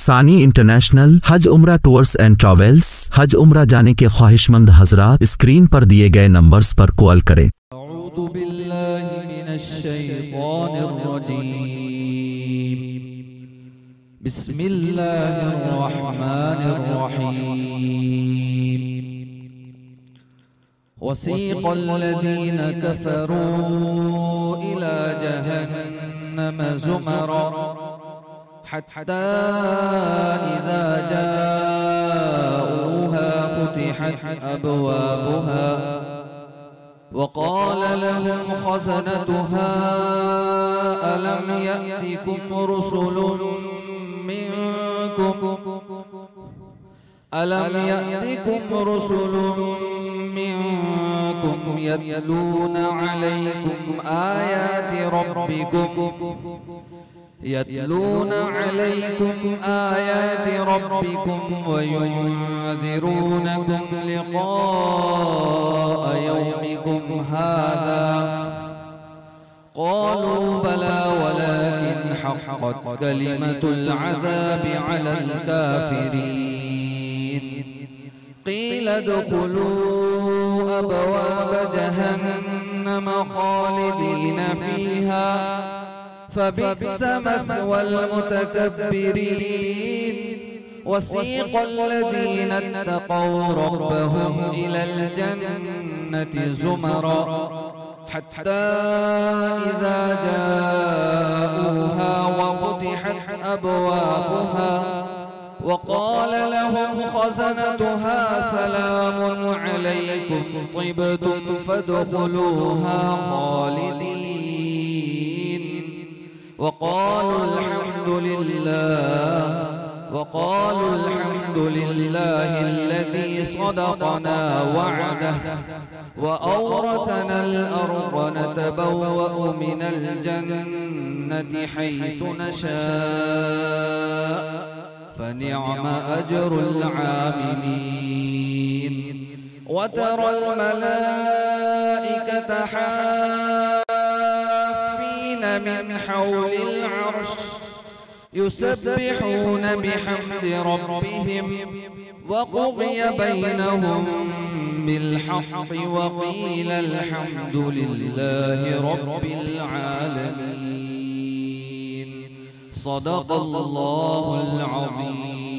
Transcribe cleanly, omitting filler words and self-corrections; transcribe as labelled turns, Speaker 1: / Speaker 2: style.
Speaker 1: सानी इंटरनेशनल हज उम्रा टूर्स एंड ट्रैवल्स। हज उम्रा जाने के ख्वाहिशमंद हजरात स्क्रीन पर दिए गए नंबर्स पर कॉल करें।
Speaker 2: अऊज़ु बिल्लाहि मिनश्शैतानिर्रजीम। बिस्मिल्लाहिर्रहमानिर्रहीम। वसीक़ल्लज़ीन कफ़रू इला जहन्नम ज़ुमरा हत्ता इज़ा जाऊहा फुतिहत अबवाबुहा वक़ाल लहुम ख़ज़नतुहा अलम यअतिकुम रुसुलुन मिनकुम यत्लूना अलैकुम आयाति रब्बिकुम वयुन्ज़िरूनकुम लिक़ाअ यौमिकुम हाज़ा क़ालू बला वलाकिन हक़्क़त कलिमतुल अज़ाबि अलल काफ़िरीन। क़ील उद्ख़ुलू अबवाब जहन्नम ख़ालिदीन फ़ीहा फबि'स मथवल मुतकब्बिरीन। वसीक़ الذين اتقوا ربهم إلى الجنة زمرا حتى إذا جاءوها وفتحت أبوابها وقال لهم خزنتها سلام عليكم طبتم فادخلوها خالدين وقالوا الحمد لله الذي صدقنا وعده وأورثنا الأرض نتبوأ من الجنة حيث نشاء فنعم أجر العاملين. وترى الملائكة حافين من حول العرش يسبحون بحمد ربهم وقضي بينهم بالحق وقيل الحمد لله رب العالمين. صدق الله العظيم.